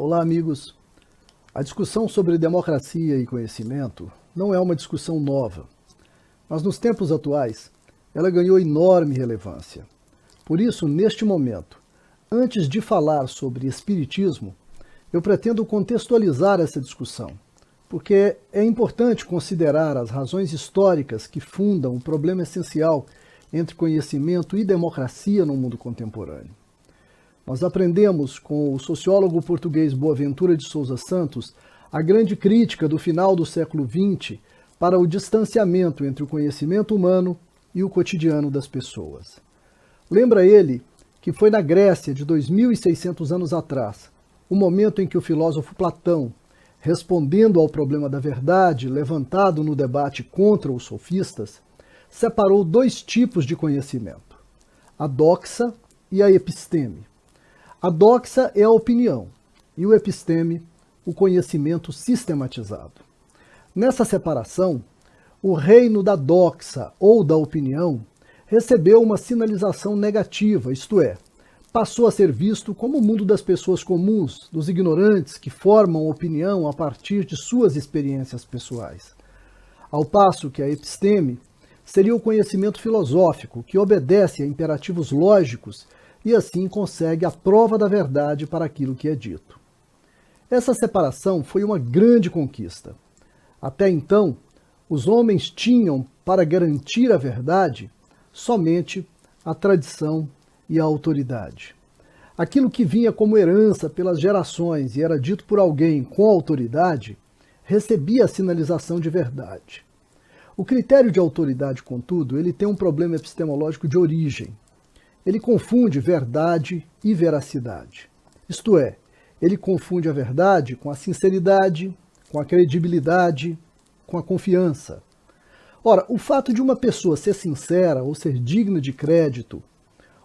Olá, amigos. A discussão sobre democracia e conhecimento não é uma discussão nova, mas nos tempos atuais ela ganhou enorme relevância. Por isso, neste momento, antes de falar sobre espiritismo, eu pretendo contextualizar essa discussão, porque é importante considerar as razões históricas que fundam o problema essencial entre conhecimento e democracia no mundo contemporâneo. Nós aprendemos com o sociólogo português Boaventura de Sousa Santos a grande crítica do final do século XX para o distanciamento entre o conhecimento humano e o cotidiano das pessoas. Lembra ele que foi na Grécia de 2.600 anos atrás, o momento em que o filósofo Platão, respondendo ao problema da verdade levantado no debate contra os sofistas, separou dois tipos de conhecimento, a doxa e a episteme. A doxa é a opinião e o episteme, o conhecimento sistematizado. Nessa separação, o reino da doxa ou da opinião recebeu uma sinalização negativa, isto é, passou a ser visto como o mundo das pessoas comuns, dos ignorantes que formam opinião a partir de suas experiências pessoais. Ao passo que a episteme seria o conhecimento filosófico que obedece a imperativos lógicos e assim consegue a prova da verdade para aquilo que é dito. Essa separação foi uma grande conquista. Até então, os homens tinham, para garantir a verdade, somente a tradição e a autoridade. Aquilo que vinha como herança pelas gerações e era dito por alguém com autoridade, recebia a sinalização de verdade. O critério de autoridade, contudo, ele tem um problema epistemológico de origem. Ele confunde verdade e veracidade. Isto é, ele confunde a verdade com a sinceridade, com a credibilidade, com a confiança. Ora, o fato de uma pessoa ser sincera ou ser digna de crédito,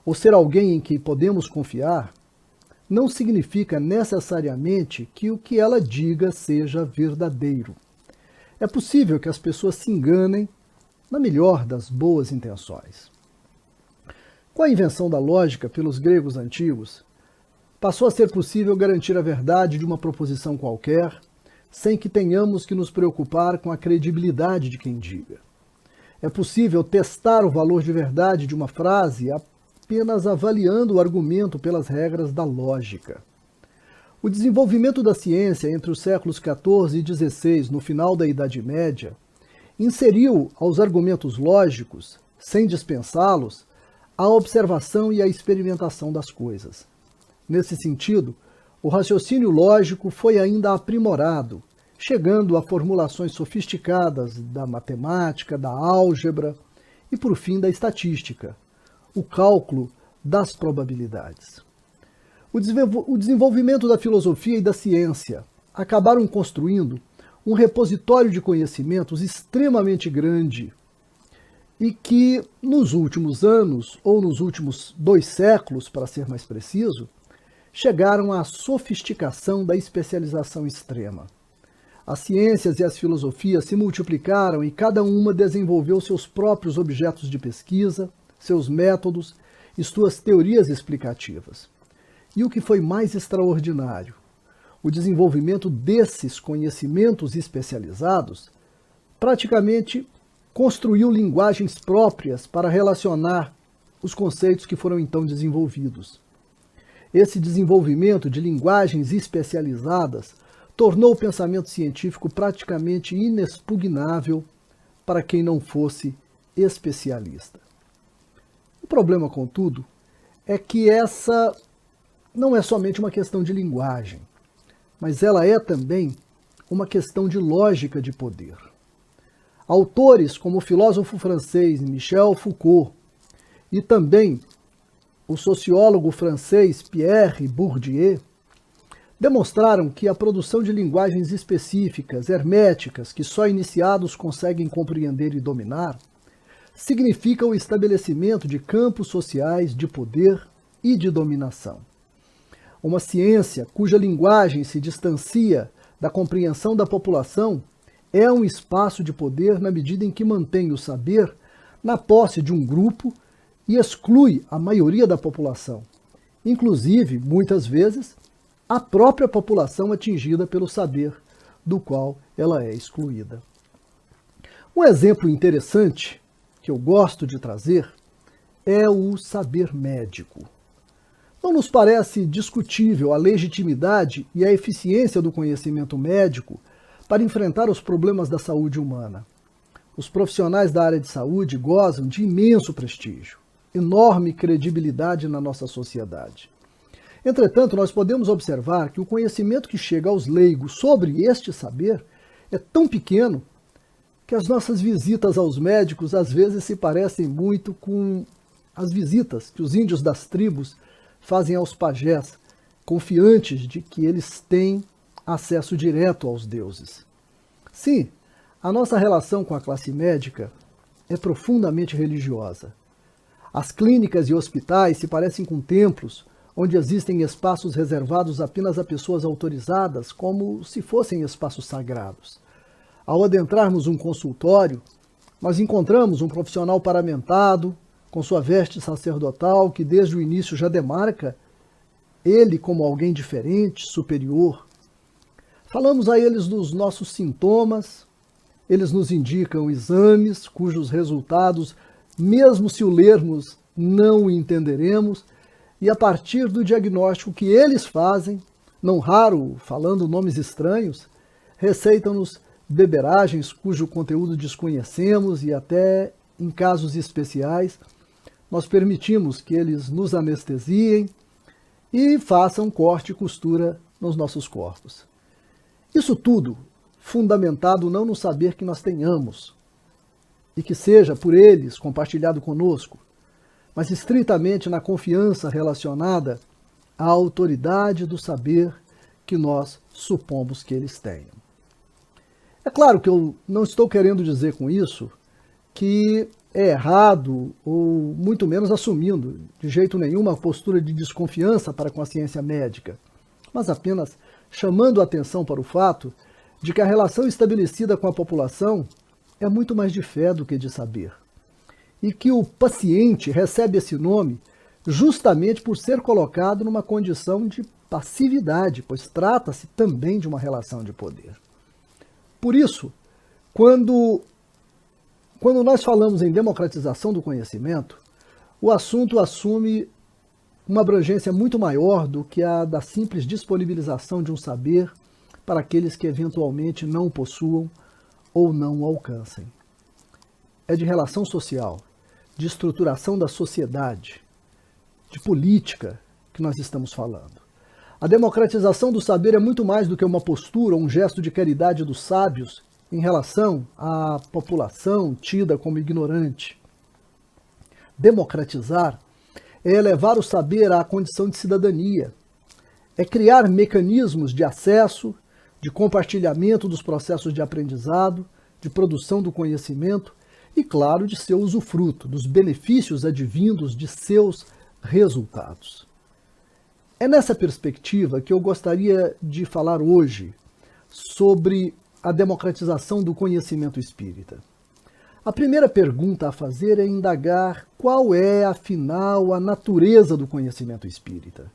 ou ser alguém em quem podemos confiar, não significa necessariamente que o que ela diga seja verdadeiro. É possível que as pessoas se enganem na melhor das boas intenções. Com a invenção da lógica pelos gregos antigos, passou a ser possível garantir a verdade de uma proposição qualquer, sem que tenhamos que nos preocupar com a credibilidade de quem diga. É possível testar o valor de verdade de uma frase apenas avaliando o argumento pelas regras da lógica. O desenvolvimento da ciência entre os séculos XIV e XVI, no final da Idade Média, inseriu aos argumentos lógicos, sem dispensá-los, a observação e a experimentação das coisas. Nesse sentido, o raciocínio lógico foi ainda aprimorado, chegando a formulações sofisticadas da matemática, da álgebra e, por fim, da estatística, o cálculo das probabilidades. O desenvolvimento da filosofia e da ciência acabaram construindo um repositório de conhecimentos extremamente grande e que, nos últimos anos, ou nos últimos 2 séculos, para ser mais preciso, chegaram à sofisticação da especialização extrema. As ciências e as filosofias se multiplicaram e cada uma desenvolveu seus próprios objetos de pesquisa, seus métodos e suas teorias explicativas. E o que foi mais extraordinário, o desenvolvimento desses conhecimentos especializados praticamente construiu linguagens próprias para relacionar os conceitos que foram então desenvolvidos. Esse desenvolvimento de linguagens especializadas tornou o pensamento científico praticamente inexpugnável para quem não fosse especialista. O problema, contudo, é que essa não é somente uma questão de linguagem, mas ela é também uma questão de lógica de poder. Autores como o filósofo francês Michel Foucault e também o sociólogo francês Pierre Bourdieu demonstraram que a produção de linguagens específicas, herméticas, que só iniciados conseguem compreender e dominar, significa o estabelecimento de campos sociais de poder e de dominação. Uma ciência cuja linguagem se distancia da compreensão da população é um espaço de poder na medida em que mantém o saber na posse de um grupo e exclui a maioria da população, inclusive, muitas vezes, a própria população atingida pelo saber do qual ela é excluída. Um exemplo interessante que eu gosto de trazer é o saber médico. Não nos parece discutível a legitimidade e a eficiência do conhecimento médico para enfrentar os problemas da saúde humana. Os profissionais da área de saúde gozam de imenso prestígio, enorme credibilidade na nossa sociedade. Entretanto, nós podemos observar que o conhecimento que chega aos leigos sobre este saber é tão pequeno que as nossas visitas aos médicos às vezes se parecem muito com as visitas que os índios das tribos fazem aos pajés, confiantes de que eles têm acesso direto aos deuses. Sim, a nossa relação com a classe médica é profundamente religiosa. As clínicas e hospitais se parecem com templos, onde existem espaços reservados apenas a pessoas autorizadas, como se fossem espaços sagrados. Ao adentrarmos um consultório, nós encontramos um profissional paramentado, com sua veste sacerdotal, que desde o início já demarca ele como alguém diferente, superior. Falamos a eles dos nossos sintomas, eles nos indicam exames cujos resultados, mesmo se o lermos, não o entenderemos, e a partir do diagnóstico que eles fazem, não raro falando nomes estranhos, receitam-nos beberagens cujo conteúdo desconhecemos e até, em casos especiais, nós permitimos que eles nos anestesiem e façam corte e costura nos nossos corpos. Isso tudo fundamentado não no saber que nós tenhamos e que seja por eles compartilhado conosco, mas estritamente na confiança relacionada à autoridade do saber que nós supomos que eles tenham. É claro que eu não estou querendo dizer com isso que é errado, ou muito menos assumindo de jeito nenhum uma postura de desconfiança para com a ciência médica, mas apenas chamando a atenção para o fato de que a relação estabelecida com a população é muito mais de fé do que de saber, e que o paciente recebe esse nome justamente por ser colocado numa condição de passividade, pois trata-se também de uma relação de poder. Por isso, quando nós falamos em democratização do conhecimento, o assunto assume uma abrangência muito maior do que a da simples disponibilização de um saber para aqueles que eventualmente não o possuam ou não o alcancem. É de relação social, de estruturação da sociedade, de política que nós estamos falando. A democratização do saber é muito mais do que uma postura ou um gesto de caridade dos sábios em relação à população tida como ignorante. Democratizar é elevar o saber à condição de cidadania, é criar mecanismos de acesso, de compartilhamento dos processos de aprendizado, de produção do conhecimento e, claro, de seu usufruto, dos benefícios advindos de seus resultados. É nessa perspectiva que eu gostaria de falar hoje sobre a democratização do conhecimento espírita. A primeira pergunta a fazer é indagar qual é, afinal, a natureza do conhecimento espírita.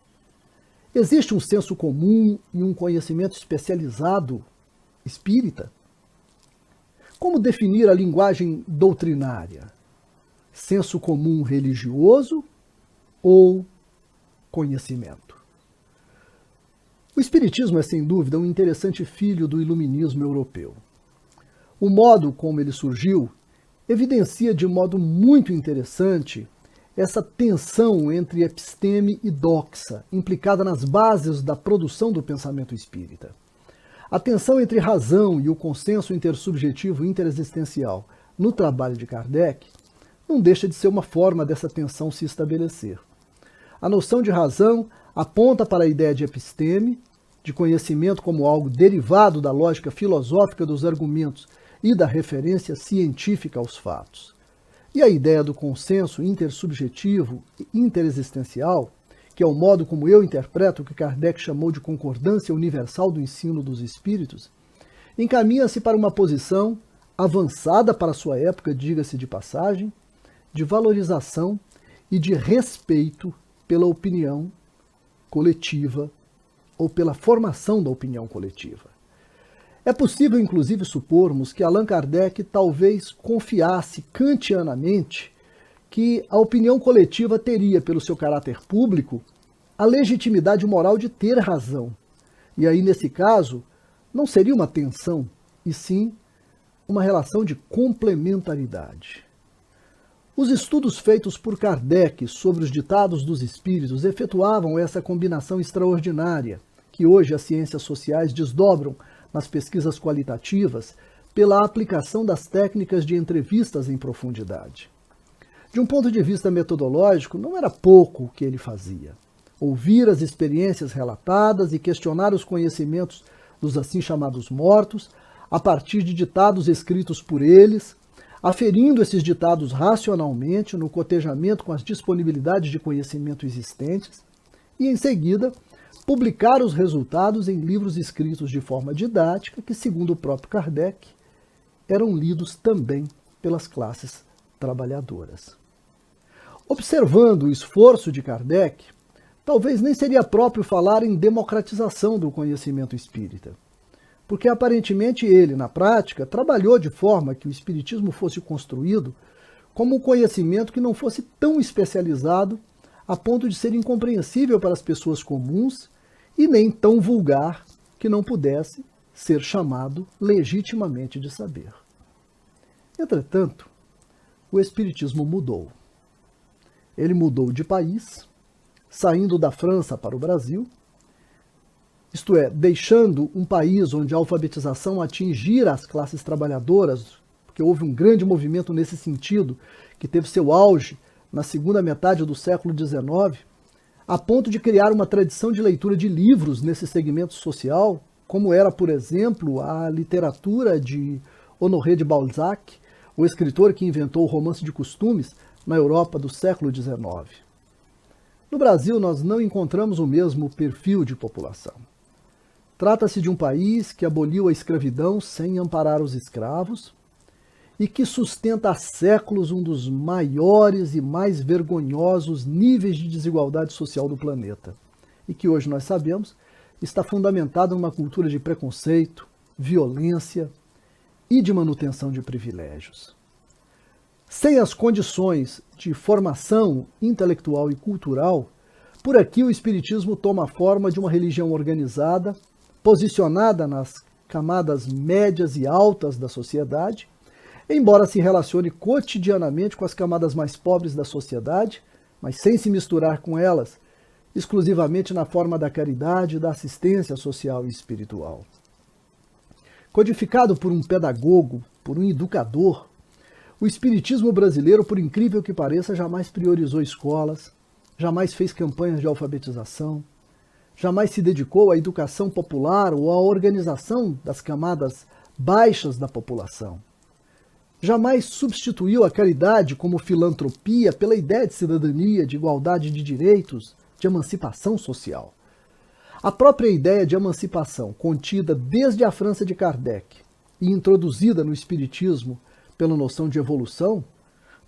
Existe um senso comum e um conhecimento especializado espírita? Como definir a linguagem doutrinária? Senso comum religioso ou conhecimento? O Espiritismo é, sem dúvida, um interessante filho do iluminismo europeu. O modo como ele surgiu evidencia de modo muito interessante essa tensão entre episteme e doxa, implicada nas bases da produção do pensamento espírita. A tensão entre razão e o consenso intersubjetivo interexistencial no trabalho de Kardec não deixa de ser uma forma dessa tensão se estabelecer. A noção de razão aponta para a ideia de episteme, de conhecimento como algo derivado da lógica filosófica dos argumentos e da referência científica aos fatos. E a ideia do consenso intersubjetivo e interexistencial, que é o modo como eu interpreto o que Kardec chamou de concordância universal do ensino dos espíritos, encaminha-se para uma posição avançada para sua época, diga-se de passagem, de valorização e de respeito pela opinião coletiva ou pela formação da opinião coletiva. É possível, inclusive, supormos que Allan Kardec talvez confiasse kantianamente que a opinião coletiva teria, pelo seu caráter público, a legitimidade moral de ter razão. E aí, nesse caso, não seria uma tensão, e sim uma relação de complementaridade. Os estudos feitos por Kardec sobre os ditados dos espíritos efetuavam essa combinação extraordinária, que hoje as ciências sociais desdobram nas pesquisas qualitativas pela aplicação das técnicas de entrevistas em profundidade. De um ponto de vista metodológico, não era pouco o que ele fazia. Ouvir as experiências relatadas e questionar os conhecimentos dos assim chamados mortos, a partir de ditados escritos por eles, aferindo esses ditados racionalmente no cotejamento com as disponibilidades de conhecimento existentes, e, em seguida, publicar os resultados em livros escritos de forma didática, que, segundo o próprio Kardec, eram lidos também pelas classes trabalhadoras. Observando o esforço de Kardec, talvez nem seria próprio falar em democratização do conhecimento espírita, porque aparentemente ele, na prática, trabalhou de forma que o espiritismo fosse construído como um conhecimento que não fosse tão especializado a ponto de ser incompreensível para as pessoas comuns e nem tão vulgar que não pudesse ser chamado legitimamente de saber. Entretanto, o espiritismo mudou. Ele mudou de país, saindo da França para o Brasil, isto é, deixando um país onde a alfabetização atingira as classes trabalhadoras, porque houve um grande movimento nesse sentido, que teve seu auge na segunda metade do século XIX, a ponto de criar uma tradição de leitura de livros nesse segmento social, como era, por exemplo, a literatura de Honoré de Balzac, o escritor que inventou o romance de costumes na Europa do século XIX. No Brasil, nós não encontramos o mesmo perfil de população. Trata-se de um país que aboliu a escravidão sem amparar os escravos e que sustenta há séculos um dos maiores e mais vergonhosos níveis de desigualdade social do planeta, e que hoje nós sabemos está fundamentado numa cultura de preconceito, violência e de manutenção de privilégios. Sem as condições de formação intelectual e cultural, por aqui o espiritismo toma a forma de uma religião organizada, posicionada nas camadas médias e altas da sociedade, embora se relacione cotidianamente com as camadas mais pobres da sociedade, mas sem se misturar com elas, exclusivamente na forma da caridade e da assistência social e espiritual. Codificado por um pedagogo, por um educador, o espiritismo brasileiro, por incrível que pareça, jamais priorizou escolas, jamais fez campanhas de alfabetização, jamais se dedicou à educação popular ou à organização das camadas baixas da população. Jamais substituiu a caridade como filantropia pela ideia de cidadania, de igualdade de direitos, de emancipação social. A própria ideia de emancipação, contida desde a França de Kardec e introduzida no espiritismo pela noção de evolução,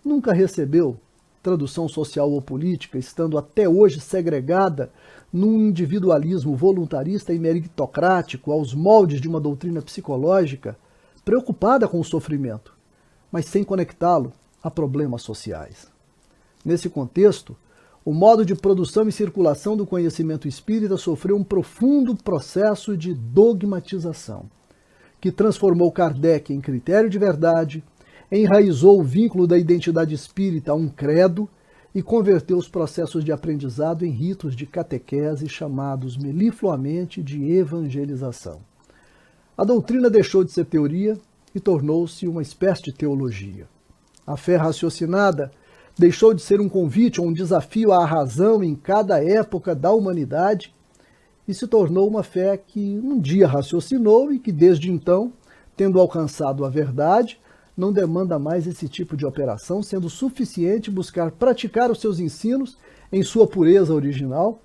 nunca recebeu tradução social ou política, estando até hoje segregada num individualismo voluntarista e meritocrático aos moldes de uma doutrina psicológica preocupada com o sofrimento, mas sem conectá-lo a problemas sociais. Nesse contexto, o modo de produção e circulação do conhecimento espírita sofreu um profundo processo de dogmatização, que transformou Kardec em critério de verdade, enraizou o vínculo da identidade espírita a um credo e converteu os processos de aprendizado em ritos de catequese chamados melifluamente de evangelização. A doutrina deixou de ser teoria e tornou-se uma espécie de teologia. A fé raciocinada deixou de ser um convite ou um desafio à razão em cada época da humanidade e se tornou uma fé que um dia raciocinou e que desde então, tendo alcançado a verdade, não demanda mais esse tipo de operação, sendo suficiente buscar praticar os seus ensinos em sua pureza original,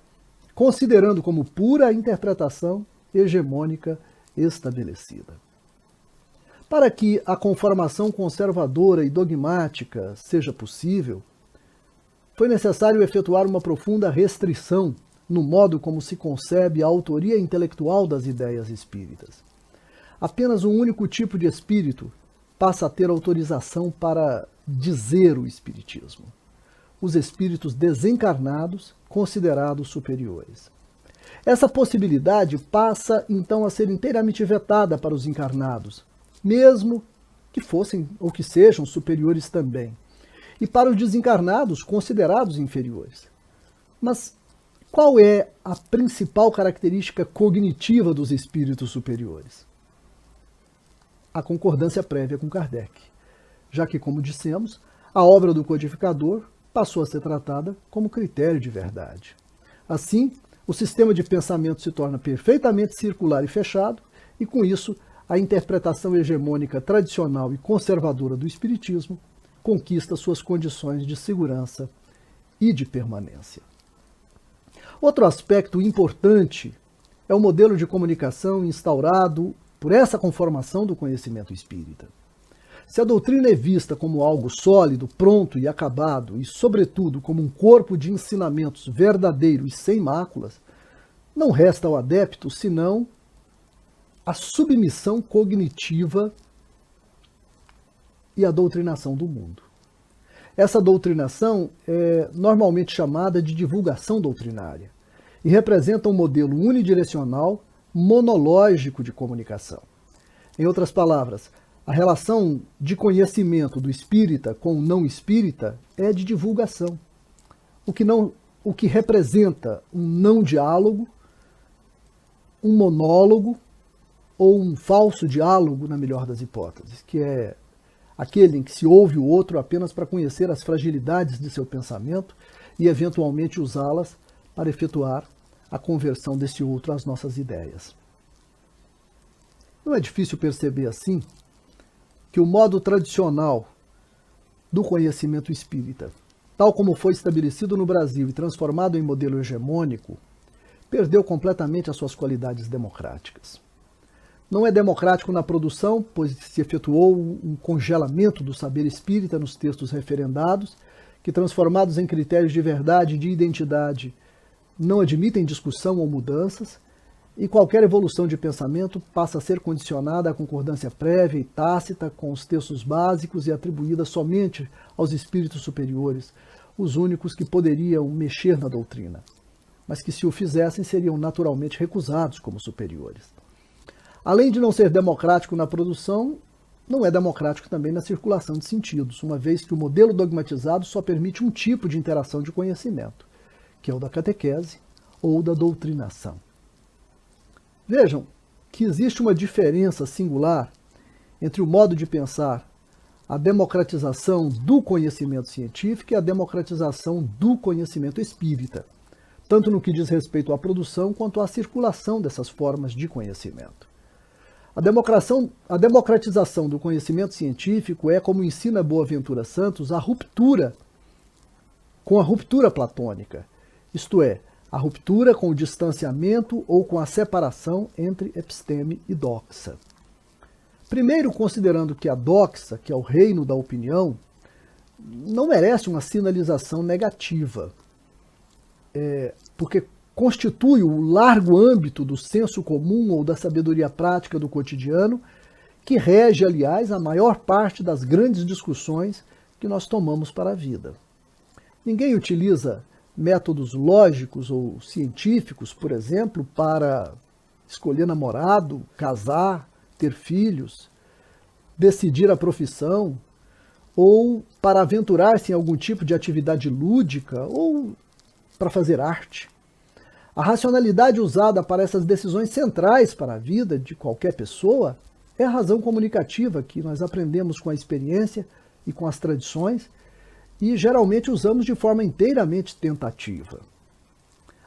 considerando como pura a interpretação hegemônica estabelecida. Para que a conformação conservadora e dogmática seja possível, foi necessário efetuar uma profunda restrição no modo como se concebe a autoria intelectual das ideias espíritas. Apenas um único tipo de espírito passa a ter autorização para dizer o espiritismo: os espíritos desencarnados, considerados superiores. Essa possibilidade passa então a ser inteiramente vetada para os encarnados, mesmo que fossem ou que sejam superiores também, e para os desencarnados considerados inferiores. Mas qual é a principal característica cognitiva dos espíritos superiores? A concordância prévia com Kardec, já que, como dissemos, a obra do codificador passou a ser tratada como critério de verdade. Assim, o sistema de pensamento se torna perfeitamente circular e fechado, e com isso, a interpretação hegemônica tradicional e conservadora do espiritismo conquista suas condições de segurança e de permanência. Outro aspecto importante é o modelo de comunicação instaurado por essa conformação do conhecimento espírita. Se a doutrina é vista como algo sólido, pronto e acabado, e, sobretudo, como um corpo de ensinamentos verdadeiro e sem máculas, não resta ao adepto senão a submissão cognitiva e a doutrinação do mundo. Essa doutrinação é normalmente chamada de divulgação doutrinária e representa um modelo unidirecional, monológico de comunicação. Em outras palavras, a relação de conhecimento do espírita com o não espírita é de divulgação, o que representa um não diálogo, um monólogo ou um falso diálogo, na melhor das hipóteses, que é aquele em que se ouve o outro apenas para conhecer as fragilidades de seu pensamento e eventualmente usá-las para efetuar a conversão desse outro às nossas ideias. Não é difícil perceber, assim, que o modo tradicional do conhecimento espírita, tal como foi estabelecido no Brasil e transformado em modelo hegemônico, perdeu completamente as suas qualidades democráticas. Não é democrático na produção, pois se efetuou um congelamento do saber espírita nos textos referendados, que, transformados em critérios de verdade e de identidade, não admitem discussão ou mudanças, e qualquer evolução de pensamento passa a ser condicionada à concordância prévia e tácita com os textos básicos e atribuída somente aos espíritos superiores, os únicos que poderiam mexer na doutrina, mas que, se o fizessem, seriam naturalmente recusados como superiores. Além de não ser democrático na produção, não é democrático também na circulação de sentidos, uma vez que o modelo dogmatizado só permite um tipo de interação de conhecimento, que é o da catequese ou da doutrinação. Vejam que existe uma diferença singular entre o modo de pensar a democratização do conhecimento científico e a democratização do conhecimento espírita, tanto no que diz respeito à produção quanto à circulação dessas formas de conhecimento. A democratização do conhecimento científico é, como ensina Boaventura Santos, a ruptura com a ruptura platônica, isto é, a ruptura com o distanciamento ou com a separação entre episteme e doxa. Primeiro, considerando que a doxa, que é o reino da opinião, não merece uma sinalização negativa, porque constitui o largo âmbito do senso comum ou da sabedoria prática do cotidiano, que rege, aliás, a maior parte das grandes discussões que nós tomamos para a vida. Ninguém utiliza métodos lógicos ou científicos, por exemplo, para escolher namorado, casar, ter filhos, decidir a profissão, ou para aventurar-se em algum tipo de atividade lúdica, ou para fazer arte. A racionalidade usada para essas decisões centrais para a vida de qualquer pessoa é a razão comunicativa que nós aprendemos com a experiência e com as tradições, e geralmente usamos de forma inteiramente tentativa.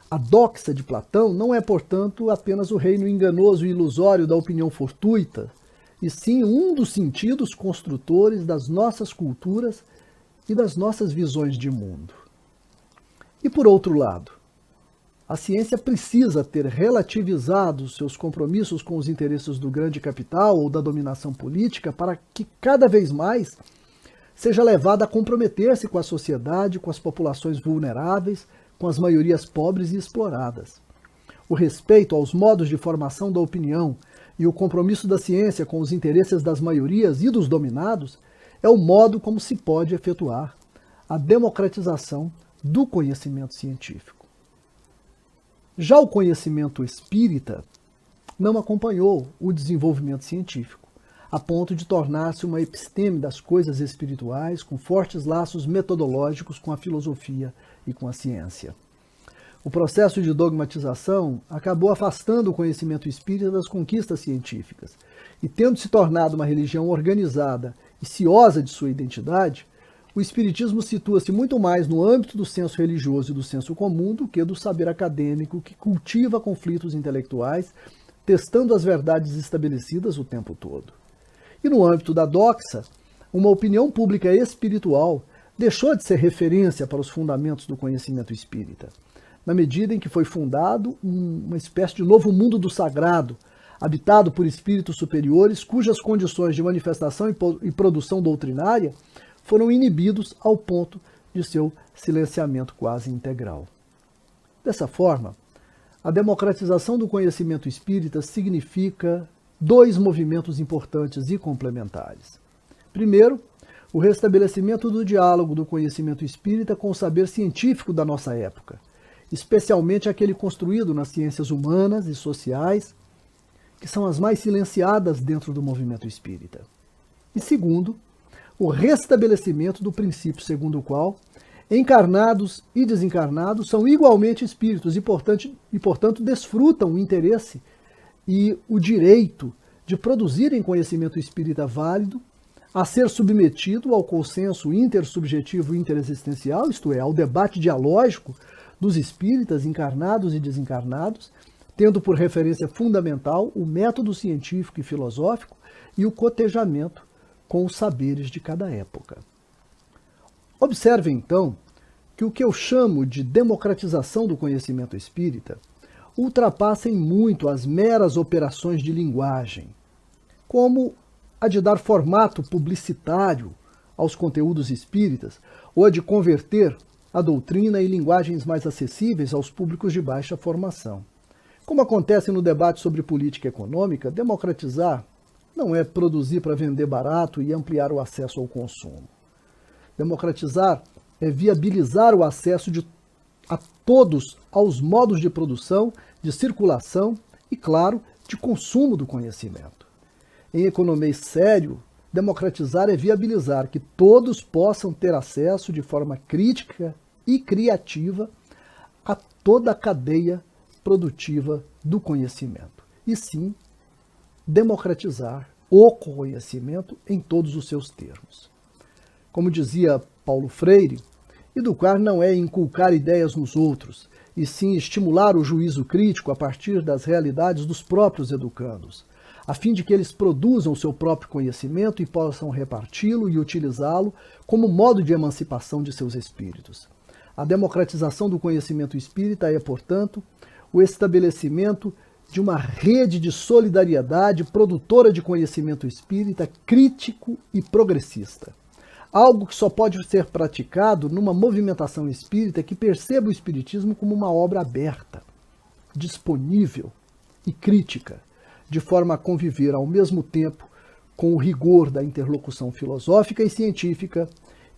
A doxa de Platão não é, portanto, apenas o reino enganoso e ilusório da opinião fortuita, e sim um dos sentidos construtores das nossas culturas e das nossas visões de mundo. E por outro lado, a ciência precisa ter relativizado seus compromissos com os interesses do grande capital ou da dominação política para que cada vez mais seja levada a comprometer-se com a sociedade, com as populações vulneráveis, com as maiorias pobres e exploradas. O respeito aos modos de formação da opinião e o compromisso da ciência com os interesses das maiorias e dos dominados é o modo como se pode efetuar a democratização do conhecimento científico. Já o conhecimento espírita não acompanhou o desenvolvimento científico, a ponto de tornar-se uma episteme das coisas espirituais com fortes laços metodológicos com a filosofia e com a ciência. O processo de dogmatização acabou afastando o conhecimento espírita das conquistas científicas e, tendo se tornado uma religião organizada e ciosa de sua identidade, o espiritismo situa-se muito mais no âmbito do senso religioso e do senso comum do que do saber acadêmico que cultiva conflitos intelectuais, testando as verdades estabelecidas o tempo todo. E no âmbito da doxa, uma opinião pública espiritual deixou de ser referência para os fundamentos do conhecimento espírita, na medida em que foi fundado uma espécie de novo mundo do sagrado, habitado por espíritos superiores, cujas condições de manifestação e produção doutrinária foram inibidos ao ponto de seu silenciamento quase integral. Dessa forma, a democratização do conhecimento espírita significa dois movimentos importantes e complementares. Primeiro, o restabelecimento do diálogo do conhecimento espírita com o saber científico da nossa época, especialmente aquele construído nas ciências humanas e sociais, que são as mais silenciadas dentro do movimento espírita. E segundo, o restabelecimento do princípio segundo o qual encarnados e desencarnados são igualmente espíritos e, portanto, desfrutam o interesse e o direito de produzirem conhecimento espírita válido a ser submetido ao consenso intersubjetivo e interexistencial, isto é, ao debate dialógico dos espíritas encarnados e desencarnados, tendo por referência fundamental o método científico e filosófico e o cotejamento com os saberes de cada época. Observe, então, que o que eu chamo de democratização do conhecimento espírita ultrapassa em muito as meras operações de linguagem, como a de dar formato publicitário aos conteúdos espíritas ou a de converter a doutrina em linguagens mais acessíveis aos públicos de baixa formação. Como acontece no debate sobre política econômica, democratizar não é produzir para vender barato e ampliar o acesso ao consumo. Democratizar é viabilizar o acesso a todos aos modos de produção, de circulação e, claro, de consumo do conhecimento. Em economês sério, democratizar é viabilizar que todos possam ter acesso de forma crítica e criativa a toda a cadeia produtiva do conhecimento. E sim, democratizar o conhecimento em todos os seus termos. Como dizia Paulo Freire, educar não é inculcar ideias nos outros, e sim estimular o juízo crítico a partir das realidades dos próprios educandos, a fim de que eles produzam o seu próprio conhecimento e possam reparti-lo e utilizá-lo como modo de emancipação de seus espíritos. A democratização do conhecimento espírita é, portanto, o estabelecimento de uma rede de solidariedade produtora de conhecimento espírita crítico e progressista. Algo que só pode ser praticado numa movimentação espírita que perceba o espiritismo como uma obra aberta, disponível e crítica, de forma a conviver ao mesmo tempo com o rigor da interlocução filosófica e científica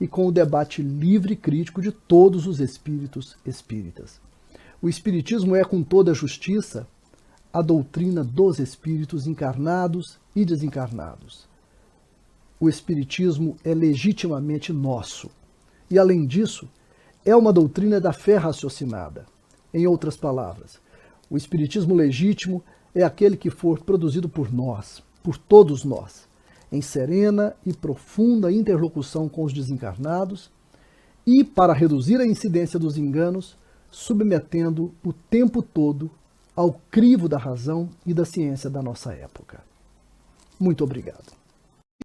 e com o debate livre e crítico de todos os espíritos espíritas. O espiritismo é, com toda a justiça, a doutrina dos espíritos encarnados e desencarnados. O espiritismo é legitimamente nosso. E, além disso, é uma doutrina da fé raciocinada. Em outras palavras, o espiritismo legítimo é aquele que for produzido por nós, por todos nós, em serena e profunda interlocução com os desencarnados e, para reduzir a incidência dos enganos, submetendo o tempo todo ao crivo da razão e da ciência da nossa época. Muito obrigado.